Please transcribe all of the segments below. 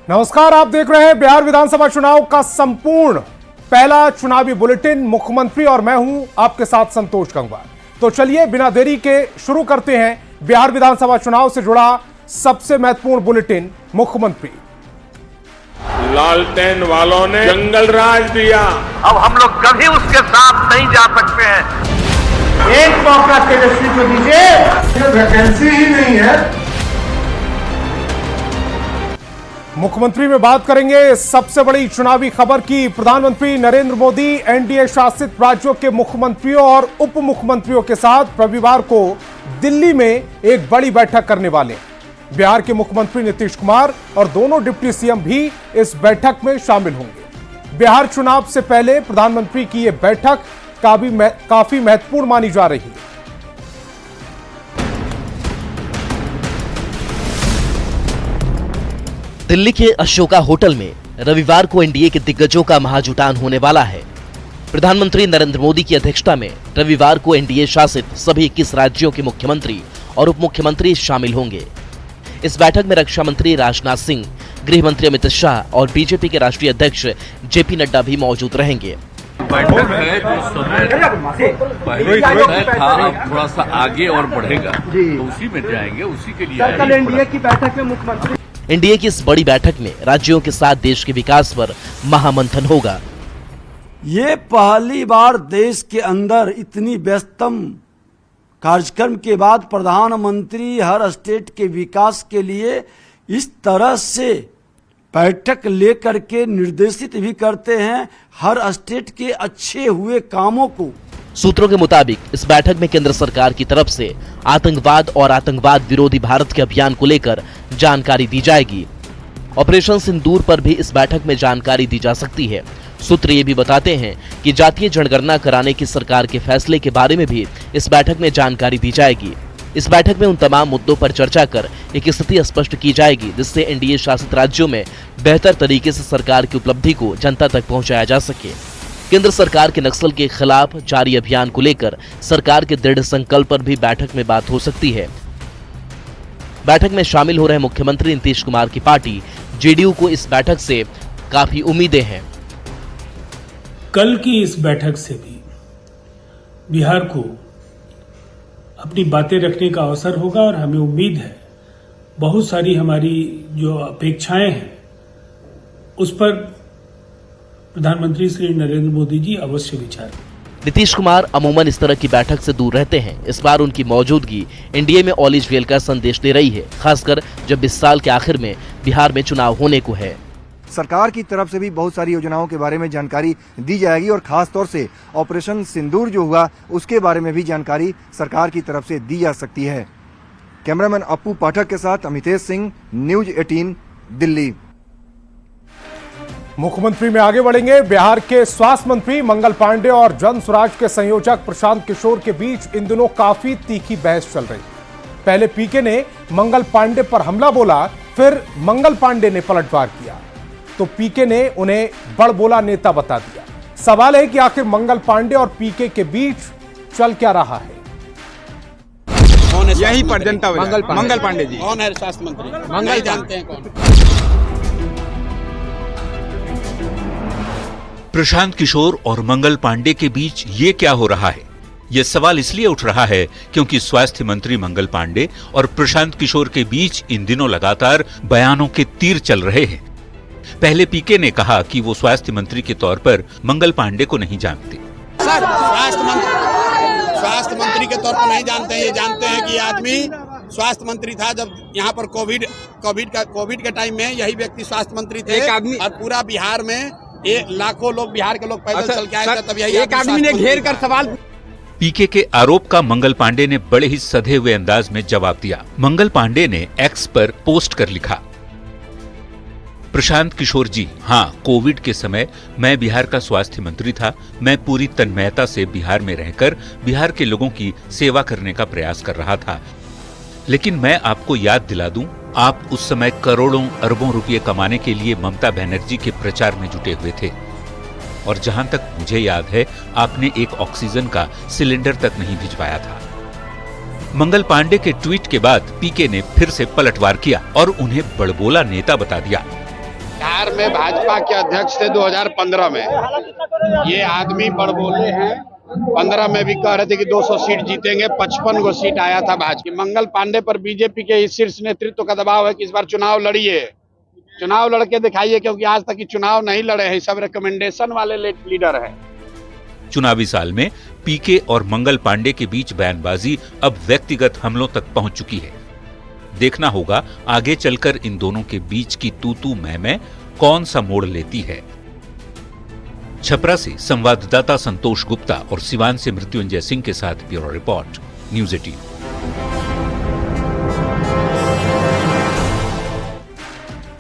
नमस्कार, आप देख रहे हैं बिहार विधानसभा चुनाव का संपूर्ण पहला चुनावी बुलेटिन। मुख्यमंत्री और मैं हूं आपके साथ संतोष गंगवार। तो चलिए बिना देरी के शुरू करते हैं बिहार विधानसभा चुनाव से जुड़ा सबसे महत्वपूर्ण बुलेटिन। मुख्यमंत्री लालटेन वालों ने जंगल राज दिया, अब हम लोग कभी उसके साथ नहीं जा सकते हैं। एक मौका तेजस्वी को दीजिए, वैकेंसी ही नहीं है। मुख्यमंत्री में बात करेंगे सबसे बड़ी चुनावी खबर की। प्रधानमंत्री नरेंद्र मोदी एनडीए शासित राज्यों के मुख्यमंत्रियों और उप मुख्यमंत्रियों के साथ रविवार को दिल्ली में एक बड़ी बैठक करने वाले। बिहार के मुख्यमंत्री नीतीश कुमार और दोनों डिप्टी सीएम भी इस बैठक में शामिल होंगे। बिहार चुनाव से पहले प्रधानमंत्री की यह बैठक काफी महत्वपूर्ण मानी जा रही है। दिल्ली के अशोका होटल में रविवार को एनडीए के दिग्गजों का महाजुटान होने वाला है। प्रधानमंत्री नरेंद्र मोदी की अध्यक्षता में रविवार को एनडीए शासित सभी 21 राज्यों के मुख्यमंत्री और उप मुख्यमंत्री शामिल होंगे। इस बैठक में रक्षा मंत्री राजनाथ सिंह, गृह मंत्री अमित शाह और बीजेपी के राष्ट्रीय अध्यक्ष जेपी नड्डा भी मौजूद रहेंगे। बैठक है जो समय पहले था, अब थोड़ा सा आगे और बढ़ेगा, तो उसी में जाएंगे, उसी के लिए कल एनडीए की बैठक में मुख्यमंत्री एनडीए की इस बड़ी बैठक में राज्यों के साथ देश के विकास पर महामंथन होगा। ये पहली बार देश के अंदर इतनी व्यस्तम कार्यक्रम के बाद प्रधानमंत्री हर स्टेट के विकास के लिए इस तरह से बैठक लेकर के निर्देशित भी करते हैं हर स्टेट के अच्छे हुए कामों को। सूत्रों के मुताबिक इस बैठक में केंद्र सरकार की तरफ से आतंकवाद और आतंकवाद विरोधी भारत के अभियान को लेकर जानकारी दी जाएगी। ऑपरेशन सिंदूर पर भी इस बैठक में जानकारी दी जा सकती है। सूत्र ये भी बताते हैं कि जातीय जनगणना कराने की सरकार के फैसले के बारे में भी इस बैठक में जानकारी दी जाएगी। इस बैठक में उन तमाम मुद्दों पर चर्चा कर एक स्थिति स्पष्ट की जाएगी जिससे एनडीए शासित राज्यों में बेहतर तरीके से सरकार की उपलब्धि को जनता तक पहुंचाया जा सके। केंद्र सरकार के नक्सल के खिलाफ जारी अभियान को लेकर सरकार के दृढ़ संकल्प पर भी बैठक में बात हो सकती है। बैठक में शामिल हो रहे मुख्यमंत्री नीतीश कुमार की पार्टी जेडीयू को इस बैठक से काफी उम्मीदें हैं। कल की इस बैठक से भी बिहार को अपनी बातें रखने का अवसर होगा और हमें उम्मीद है बहुत सारी हमारी जो अपेक्षाएं हैं उस पर प्रधानमंत्री श्री नरेंद्र मोदी जी अवश्य विचार। नीतीश कुमार अमूमन इस तरह की बैठक से दूर रहते हैं। इस बार उनकी मौजूदगी एनडीए में ऑल इज वेल का संदेश दे रही है, खासकर जब इस साल के आखिर में बिहार में चुनाव होने को है। सरकार की तरफ से भी बहुत सारी योजनाओं के बारे में जानकारी दी जाएगी और खास तौर से ऑपरेशन सिंदूर जो हुआ उसके बारे में भी जानकारी सरकार की तरफ से दी जा सकती है। कैमरामैन अप्पू पाठक के साथ अमितेश सिंह, न्यूज 18 दिल्ली। मुख्यमंत्री में आगे बढ़ेंगे। बिहार के स्वास्थ्य मंत्री मंगल पांडे और जन स्वराज के संयोजक प्रशांत किशोर के बीच इन दिनों काफी तीखी बहस चल रही। पहले पीके ने मंगल पांडे पर हमला बोला, फिर मंगल पांडे ने पलटवार किया तो पीके ने उन्हें बड़बोला नेता बता दिया। सवाल है कि आखिर मंगल पांडे और पीके के बीच चल क्या रहा है। यही पर जनता मंगल पांडे जी कौन है? स्वास्थ्य मंत्री मंगल जानते हैं कौन? प्रशांत किशोर और मंगल पांडे के बीच ये क्या हो रहा है? यह सवाल इसलिए उठ रहा है क्योंकि स्वास्थ्य मंत्री मंगल पांडे और प्रशांत किशोर के बीच इन दिनों लगातार बयानों के तीर चल रहे हैं। पहले पीके ने कहा कि वो स्वास्थ्य मंत्री के तौर पर मंगल पांडे को नहीं जानते। सर, स्वास्थ्य मंत्री के तौर पर नहीं जानते हैं। ये जानते हैं कि आदमी स्वास्थ्य मंत्री था जब यहाँ पर कोविड के टाइम में यही व्यक्ति स्वास्थ्य मंत्री थे। और पूरा बिहार में लाखों लोग, बिहार के लोग पैदल चल के आए थे, तब यही एक आदमी ने घेर कर सवाल। पीके के आरोप का मंगल पांडे ने बड़े ही सधे हुए अंदाज में जवाब दिया। मंगल पांडे ने एक्स पर पोस्ट कर लिखा, प्रशांत किशोर जी, हाँ, कोविड के समय मैं बिहार का स्वास्थ्य मंत्री था। मैं पूरी तन्मयता से बिहार में रहकर बिहार के लोगों की सेवा करने का प्रयास कर रहा था। लेकिन मैं आपको याद दिला दूं, आप उस समय करोड़ों अरबों रुपये कमाने के लिए ममता बनर्जी के प्रचार में जुटे हुए थे और जहां तक मुझे याद है आपने एक ऑक्सीजन का सिलेंडर तक नहीं भिजवाया था। मंगल पांडे के ट्वीट के बाद पीके ने फिर से पलटवार किया और उन्हें बड़बोला नेता बता दिया। बिहार में भाजपा के अध्यक्ष थे 2015 में। ये आदमी बड़बोले हैं। 15 में भी कह रहे थे कि 200 सीट जीतेंगे, 55 गो सीट आया था भाजपा। मंगल पांडे पर बीजेपी के शीर्ष नेतृत्व का दबाव है कि इस बार चुनाव लड़िए, चुनाव लड़के दिखाइए, क्योंकि आज तक चुनाव नहीं लड़े हैं, सब रिकमेंडेशन वाले लीडर हैं। चुनावी साल में पीके और मंगल पांडे के बीच बयानबाजी अब व्यक्तिगत हमलों तक पहुंच चुकी है। देखना होगा आगे चलकर इन दोनों के बीच की तू मैं कौन सा मोड़ लेती है। छपरा से संवाददाता संतोष गुप्ता और सिवान से मृत्युंजय सिंह के साथ ब्यूरो रिपोर्ट, न्यूज़ 18।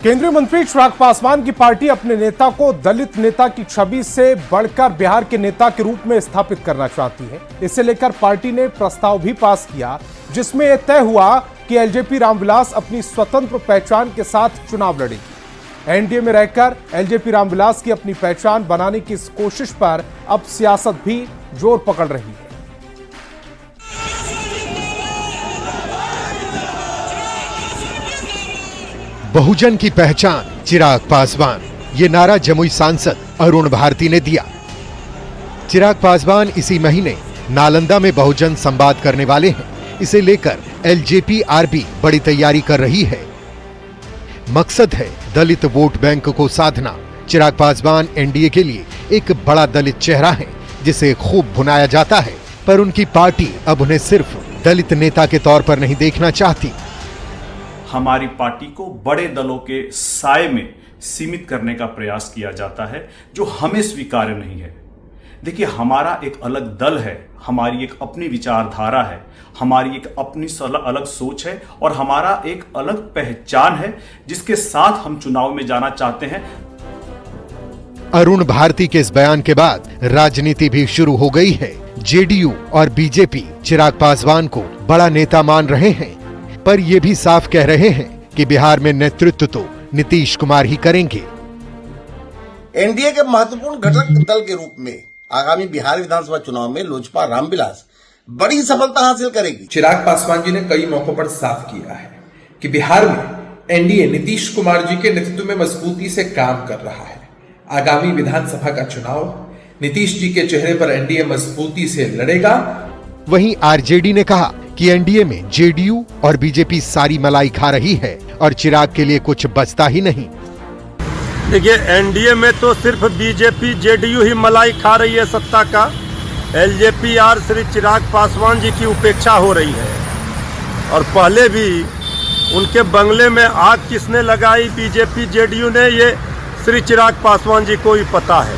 केंद्रीय मंत्री चिराग पासवान की पार्टी अपने नेता को दलित नेता की छवि से बढ़कर बिहार के नेता के रूप में स्थापित करना चाहती है। इसे लेकर पार्टी ने प्रस्ताव भी पास किया, जिसमें यह तय हुआ कि एलजेपी रामविलास अपनी स्वतंत्र पहचान के साथ चुनाव लड़ेगी। एनडीए में रहकर एलजेपी रामविलास की अपनी पहचान बनाने की इस कोशिश पर अब सियासत भी जोर पकड़ रही है। बहुजन की पहचान चिराग पासवान, ये नारा जमुई सांसद अरुण भारती ने दिया। चिराग पासवान इसी महीने नालंदा में बहुजन संवाद करने वाले हैं। इसे लेकर एलजेपी-आरबी बड़ी तैयारी कर रही है। मकसद है दलित वोट बैंक को साधना। चिराग पासवान एनडीए के लिए एक बड़ा दलित चेहरा है, जिसे खूब भुनाया जाता है, पर उनकी पार्टी अब उन्हें सिर्फ दलित नेता के तौर पर नहीं देखना चाहती। हमारी पार्टी को बड़े दलों के साए में सीमित करने का प्रयास किया जाता है, जो हमें स्वीकार्य नहीं है। देखिए, हमारा एक अलग दल है, हमारी एक अपनी विचारधारा है, हमारी एक अपनी अलग सोच है और हमारा एक अलग पहचान है, जिसके साथ हम चुनाव में जाना चाहते हैं। अरुण भारती के इस बयान के बाद राजनीति भी शुरू हो गई है। जेडीयू और बीजेपी चिराग पासवान को बड़ा नेता मान रहे हैं, पर ये भी साफ कह रहे हैं कि बिहार में नेतृत्व तो नीतीश कुमार ही करेंगे। एनडीए के महत्वपूर्ण घटक दल के रूप में आगामी बिहार विधानसभा चुनाव में लोजपा रामविलास बड़ी सफलता हासिल करेगी। चिराग पासवान जी ने कई मौकों पर साफ किया है कि बिहार में एनडीए नीतीश कुमार जी के नेतृत्व में मजबूती से काम कर रहा है। आगामी विधानसभा का चुनाव नीतीश जी के चेहरे पर एनडीए मजबूती से लड़ेगा। वहीं आरजेडी ने कहा कि एनडीए में जेडीयू और बीजेपी सारी मलाई खा रही है और चिराग के लिए कुछ बचता ही नहीं। देखिए, एनडीए में तो सिर्फ बीजेपी जेडीयू ही मलाई खा रही है सत्ता का। एलजेपी और श्री चिराग पासवान जी की उपेक्षा हो रही है। और पहले भी उनके बंगले में आग किसने लगाई, बीजेपी जेडीयू ने, ये श्री चिराग पासवान जी को ही पता है।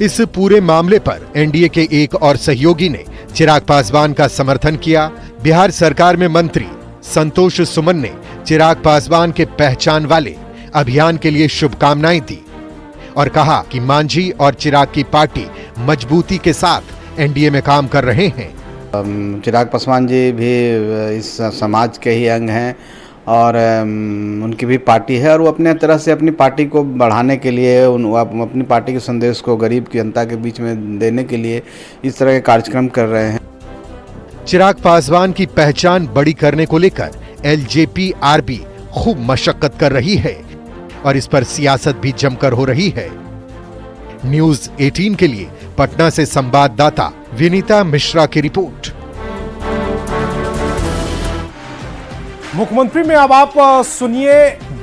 इस पूरे मामले पर एनडीए के एक और सहयोगी ने चिराग पासवान का समर्थन किया। बिहार सरकार में मंत्री संतोष सुमन ने चिराग पासवान के पहचान वाले अभियान के लिए शुभकामनाएं दी और कहा कि मांझी और चिराग की पार्टी मजबूती के साथ एनडीए में काम कर रहे हैं। चिराग पासवान जी भी इस समाज के ही अंग हैं और उनकी भी पार्टी है और वो अपने तरह से अपनी पार्टी को बढ़ाने के लिए, अपनी पार्टी के संदेश को गरीब की जनता के बीच में देने के लिए इस तरह के कार्यक्रम कर रहे हैं। चिराग पासवान की पहचान बड़ी करने को लेकर एलजेपी-आरबी खूब मशक्कत कर रही है और इस पर सियासत भी जमकर हो रही है। न्यूज़ 18 के लिए पटना से संवाददाता विनीता मिश्रा की रिपोर्ट। मुख्यमंत्री में अब आप सुनिए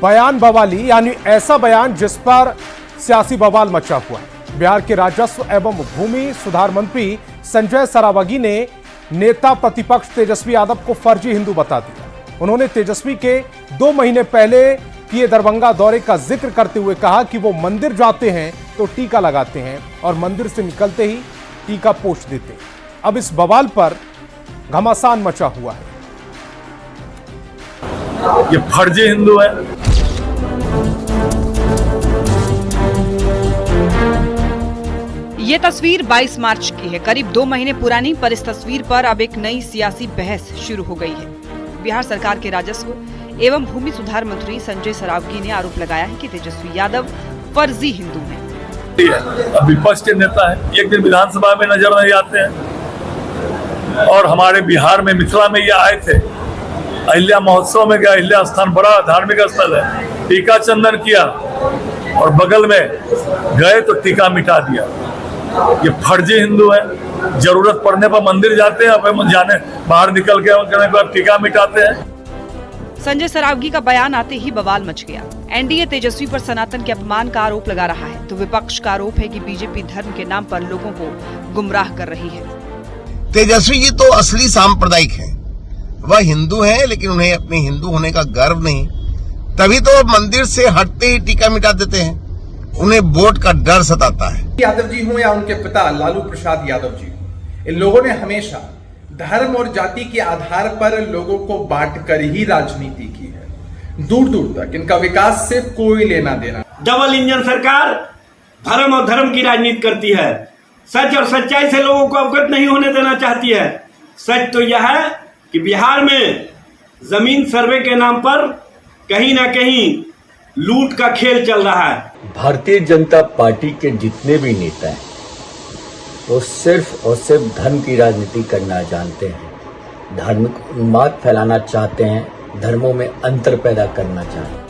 बयान बवाली, यानी ऐसा बयान जिस पर सियासी बवाल मचा हुआ है। बिहार के राजस्व एवं भूमि सुधार मंत्री संजय सरावगी ने नेता प्रतिपक्ष तेजस्वी यादव को फर्जी हिंदू बता दिया। उन्होंने तेजस्वी के 2 महीने पहले किए दरभंगा दौरे का जिक्र करते हुए कहा कि वो मंदिर जाते हैं तो टीका लगाते हैं और मंदिर से निकलते ही टीका पोंछ देते हैं। अब इस बवाल पर घमासान मचा हुआ है। ये फर्जी हिंदू है। ये तस्वीर 22 मार्च की है, करीब 2 महीने पुरानी, पर इस तस्वीर पर अब एक नई सियासी बहस शुरू हो गई है। बिहार सरकार के राजस्व एवं भूमि सुधार मंत्री संजय सरावगी ने आरोप लगाया है कि तेजस्वी यादव फर्जी हिंदू हैं। अब विपक्ष के नेता है, एक दिन विधानसभा में नजर नहीं आते हैं और हमारे बिहार में मिथिला में ये आए थे, अहिल्या महोत्सव में गया। अहिल्या स्थान बड़ा धार्मिक स्थल है, टीका चंदन किया और बगल में गए तो टीका मिटा दिया। ये फर्जी हिंदू है, जरूरत पड़ने पर मंदिर जाते हैं, अब जाने बाहर निकल के टीका मिटाते हैं। संजय सरावगी का बयान आते ही बवाल मच गया। एनडीए तेजस्वी पर सनातन के अपमान का आरोप लगा रहा है, तो विपक्ष का आरोप है कि बीजेपी धर्म के नाम पर लोगों को गुमराह कर रही है। तेजस्वी जी तो असली सांप्रदायिक हैं। वह हिंदू हैं, लेकिन उन्हें अपने हिंदू होने का गर्व नहीं, तभी तो मंदिर से हटते ही टीका मिटा देते हैं। उन्हें वोट का डर सताता है। यादव जी हों या उनके पिता लालू प्रसाद यादव जी, इन लोगों ने हमेशा धर्म और जाति के आधार पर लोगों को बांटकर ही राजनीति की है। दूर दूर तक इनका विकास से कोई लेना देना। डबल इंजन सरकार धर्म और धर्म की राजनीति करती है, सच और सच्चाई से लोगों को अवगत नहीं होने देना चाहती है। सच तो यह है कि बिहार में जमीन सर्वे के नाम पर कहीं ना कहीं लूट का खेल चल रहा है। भारतीय जनता पार्टी के जितने भी नेता हैं वो सिर्फ और सिर्फ धर्म की राजनीति करना जानते हैं, धार्मिक उन्माद फैलाना चाहते हैं, धर्मों में अंतर पैदा करना चाहते हैं।